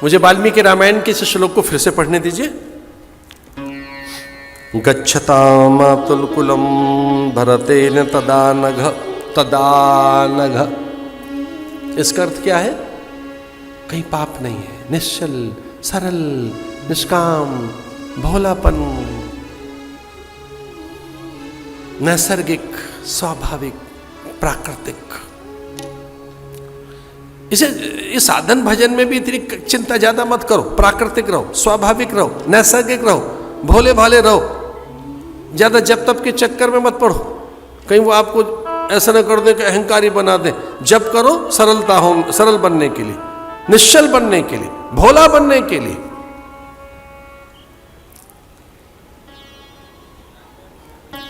मुझे वाल्मीकि रामायण के इस श्लोक को फिर से पढ़ने दीजिए। गच्छतामातुलकुलम भरतेन तदानघ। इसका अर्थ क्या है? कहीं पाप नहीं है, निश्चल, सरल, निष्काम, भोलापन, नैसर्गिक, स्वाभाविक, प्राकृतिक। इस साधन भजन में भी इतनी चिंता ज्यादा मत करो। प्राकृतिक रहो, स्वाभाविक रहो, नैसर्गिक रहो, भोले भाले रहो। ज्यादा जप तप के चक्कर में मत पड़ो, कहीं वो आपको ऐसा न कर दे कि अहंकारी बना दे। जप करो सरलता हो, सरल बनने के लिए, निश्चल बनने के लिए, भोला बनने के लिए।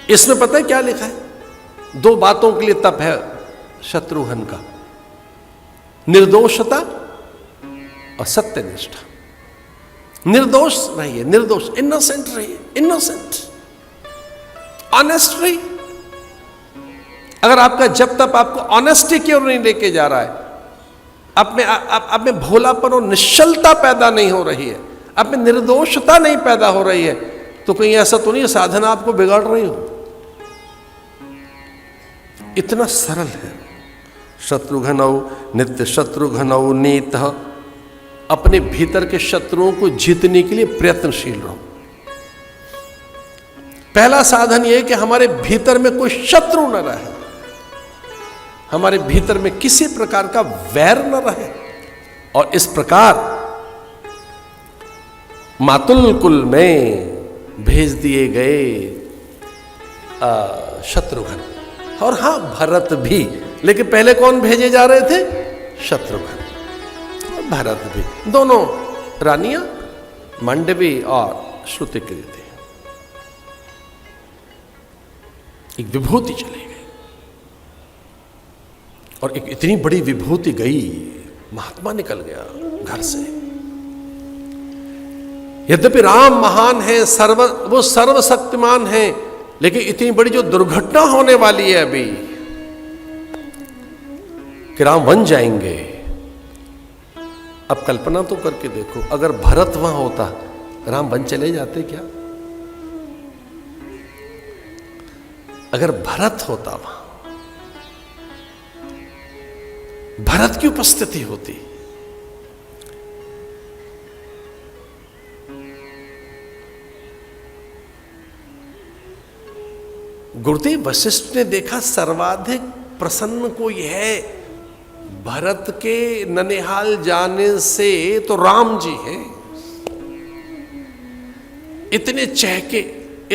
इसमें पता है क्या लिखा है? 2 बातों के लिए तप है शत्रुघ्न का, निर्दोषता और सत्यनिष्ठा। निर्दोष रहिए, निर्दोष, इनोसेंट रहिए, इनोसेंट, ऑनेस्ट रहिए। अगर आपका जब तक आपको ऑनेस्टी की ओर नहीं लेके जा रहा है, आप में भोलापन और निश्चलता पैदा नहीं हो रही है, आप में निर्दोषता नहीं पैदा हो रही है, तो कहीं ऐसा तो नहीं है साधना आपको बिगाड़ रही हो। इतना सरल है। शत्रुघ्नौ नित्य शत्रुघ्नौ नीतः। अपने भीतर के शत्रुओं को जीतने के लिए प्रयत्नशील रहो। पहला साधन यह है कि हमारे भीतर में कोई शत्रु न रहे, हमारे भीतर में किसी प्रकार का वैर न रहे। और इस प्रकार मातुल कुल में भेज दिए गए शत्रुघ्न, और हां भरत भी। लेकिन पहले कौन भेजे जा रहे थे? शत्रुघ्न और भरत भी। दोनों रानियां मांडवी और श्रुतिकीर्ति। एक विभूति चली गई, और एक इतनी बड़ी विभूति गई, महात्मा निकल गया घर से। यद्यपि राम महान है, वो सर्वशक्तिमान है, लेकिन इतनी बड़ी जो दुर्घटना होने वाली है अभी कि राम वन जाएंगे। अब कल्पना तो करके देखो, अगर भरत वहां होता, राम वन चले जाते क्या? अगर भरत होता वहां, भरत की उपस्थिति होती, गुरुदेव वशिष्ठ ने देखा सर्वाधिक प्रसन्न कोई है भरत के ननिहाल जाने से तो राम जी हैं। इतने चहके,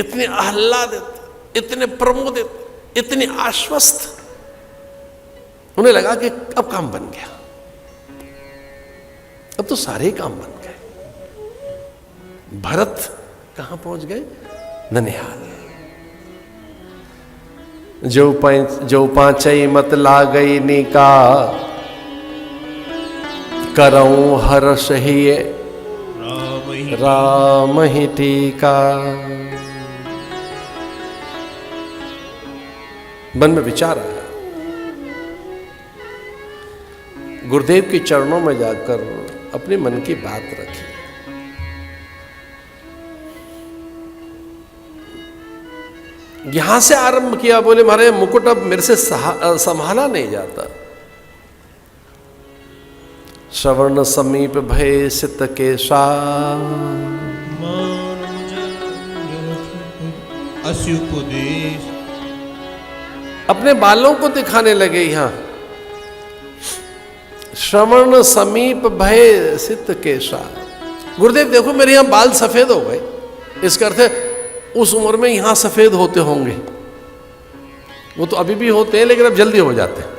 इतने आह्लादित, इतने प्रमोदित, इतने आश्वस्त, उन्हें लगा कि अब काम बन गया, अब तो सारे काम बन गए। भरत कहां पहुंच गए? ननिहाल। जो पांचई मत लागई निका, करऊं हर्ष ही राम ही टीका। मन में विचार आया, गुरुदेव के चरणों में जाकर अपने मन की बात रखी। यहां से आरंभ किया, बोले मारे मुकुट अब मेरे से संभाला नहीं जाता। श्रवण समीप भय सित केशा, अस्युपदेश। अपने बालों को दिखाने लगे। यहां श्रवण समीप भय सित केशा। गुरुदेव देखो मेरे यहां बाल सफेद हो गए, इसका अर्थ है उस उम्र में यहां सफेद होते होंगे। वो तो अभी भी होते हैं, लेकिन अब जल्दी हो जाते हैं।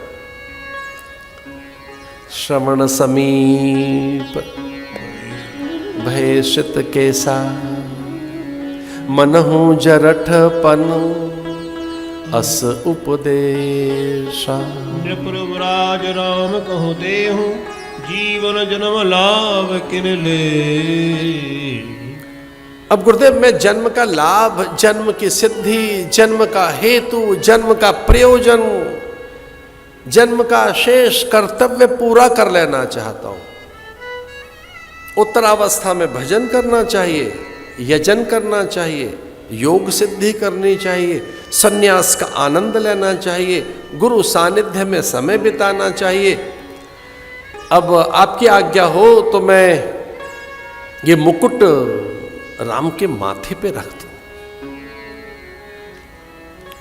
श्रवण समीप भयसित केसा, मनहु जरठपन अस उपदेशा। नृपुरराज राम कहु देहु, जीवन जन्म लाभ किन ले। अब गुरुदेव मैं जन्म का लाभ, जन्म की सिद्धि, जन्म का हेतु, जन्म का प्रयोजन, जन्म का शेष कर्तव्य पूरा कर लेना चाहता हूं। उत्तरावस्था में भजन करना चाहिए, यजन करना चाहिए, योग सिद्धि करनी चाहिए, सन्यास का आनंद लेना चाहिए, गुरु सानिध्य में समय बिताना चाहिए। अब आपकी आज्ञा हो तो मैं ये मुकुट राम के माथे पे रख दूं।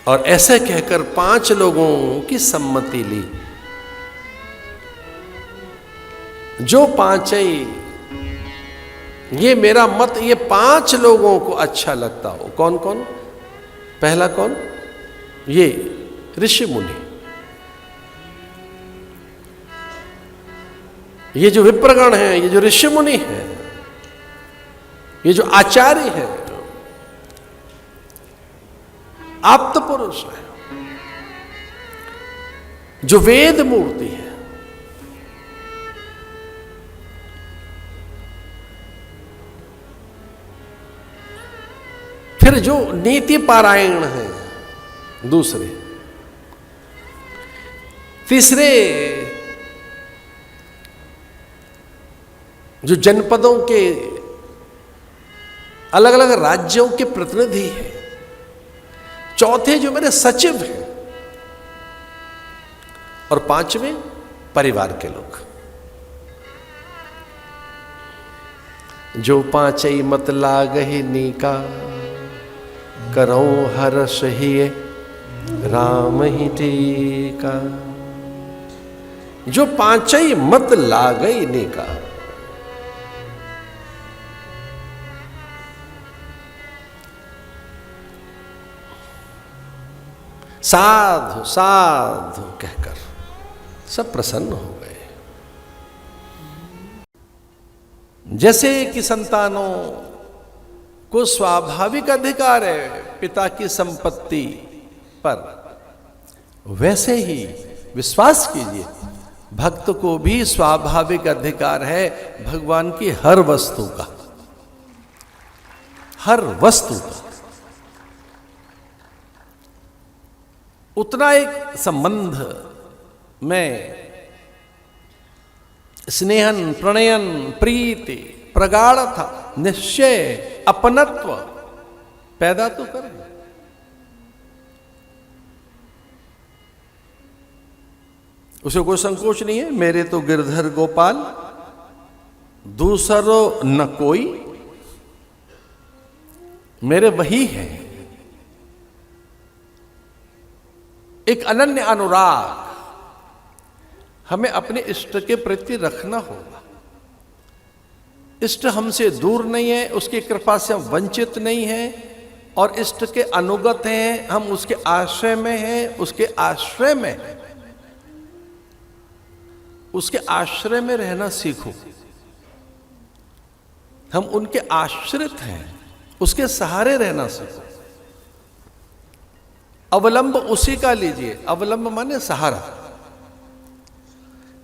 और ऐसे कहकर 5 लोगों की सम्मति ली। जो 5 ये मेरा मत ये 5 लोगों को अच्छा लगता हो। कौन कौन? पहला कौन? ये ऋषि मुनि, ये जो विप्रगण हैं, ये जो ऋषि मुनि हैं, ये जो आचार्य हैं, आप्त पुरुष हैं, जो वेद मूर्ति है, फिर जो नीति पारायण है दूसरे, तीसरे जो जनपदों के अलग अलग राज्यों के प्रतिनिधि हैं, चौथे जो मेरे सचिव हैं, और 5वें परिवार के लोग। जो 5 मत लागहि नीका, करऊं हर्ष ही राम ही टीका। जो 5 मत लागहि नीका, साधु साधु कहकर सब प्रसन्न हो गए। जैसे कि संतानों को स्वाभाविक अधिकार है पिता की संपत्ति पर, वैसे ही विश्वास कीजिए भक्त को भी स्वाभाविक अधिकार है भगवान की हर वस्तु का, हर वस्तु का। उतना एक संबंध में स्नेहन, प्रणयन, प्रीति, प्रगाढ़ता, निश्चय, अपनत्व पैदा तो कर। उसे कोई संकोच नहीं है, मेरे तो गिरधर गोपाल दूसरो न कोई, मेरे वही है। एक अनन्य अनुराग हमें अपने इष्ट के प्रति रखना होगा। इष्ट हमसे दूर नहीं है, उसकी कृपा से हम वंचित नहीं हैं, और इष्ट के अनुगत हैं, हम उसके आश्रय में हैं, उसके आश्रय में हैं। उसके आश्रय में रहना सीखो। हम उनके आश्रित हैं, उसके सहारे रहना सीखो। अवलंब उसी का लीजिए, अवलंब माने सहारा,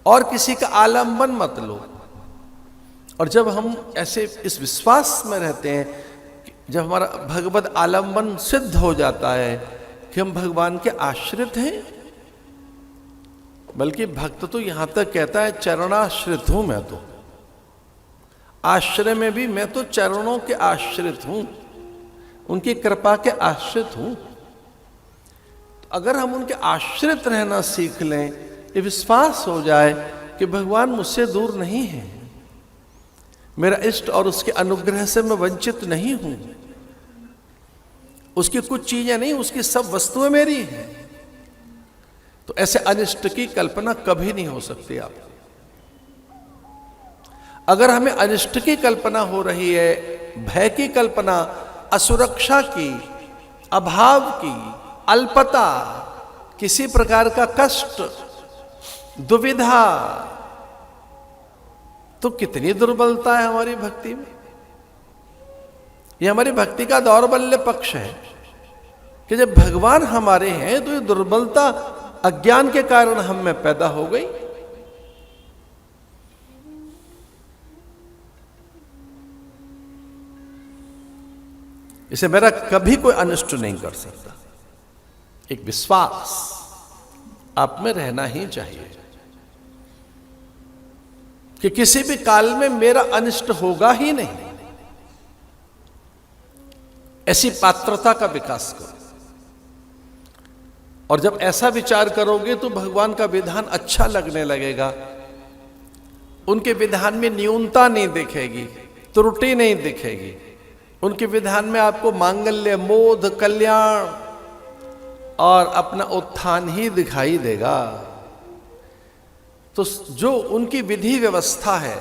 और किसी का आलंबन मत लो। और जब हम ऐसे इस विश्वास में रहते हैं, जब हमारा भगवत आलंबन सिद्ध हो जाता है कि हम भगवान के आश्रित हैं, बल्कि भक्त तो यहां तक कहता है चरणाश्रित हूं मैं तो, आश्रय में भी मैं तो चरणों के आश्रित हूं, उनकी कृपा के आश्रित हूं। तो अगर हम उनके आश्रित रहना सीख लें, ये विश्वास हो जाए कि भगवान मुझसे दूर नहीं है, मेरा इष्ट और उसके अनुग्रह से मैं वंचित नहीं हूं, उसकी कुछ चीजें नहीं, उसकी सब वस्तुएं मेरी हैं, तो ऐसे अनिष्ट की कल्पना कभी नहीं हो सकती। आप अगर हमें अनिष्ट की कल्पना हो रही है, भय की कल्पना, असुरक्षा की, अभाव की, अल्पता, किसी प्रकार का कष्ट, दुविधा, तो कितनी दुर्बलता है हमारी भक्ति में। यह हमारी भक्ति का दौर्बल्य पक्ष है कि जब भगवान हमारे हैं तो ये दुर्बलता अज्ञान के कारण हम में पैदा हो गई। इसे मेरा कभी कोई अनिष्ट नहीं कर सकता। एक विश्वास आप में रहना ही चाहिए। कि किसी भी काल में मेरा अनिष्ट होगा ही नहीं, ऐसी पात्रता का विकास करो। और जब ऐसा विचार करोगे तो भगवान का विधान अच्छा लगने लगेगा। उनके विधान में न्यूनता नहीं दिखेगी, त्रुटि नहीं दिखेगी। उनके विधान में आपको मांगल्य, मोद, कल्याण और अपना उत्थान ही दिखाई देगा। तो जो उनकी विधि व्यवस्था है,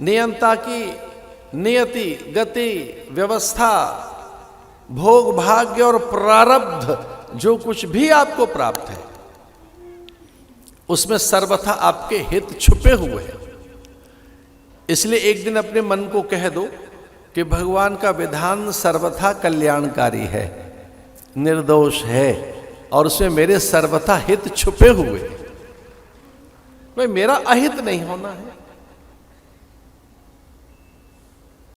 नियंता की नियति, गति, व्यवस्था, भोग, भाग्य और प्रारब्ध, जो कुछ भी आपको प्राप्त है उसमें सर्वथा आपके हित छुपे हुए हैं। इसलिए एक दिन अपने मन को कह दो कि भगवान का विधान सर्वथा कल्याणकारी है, निर्दोष है और उसमें मेरे सर्वथा हित छुपे हुए हैं। भाई मेरा अहित नहीं होना है,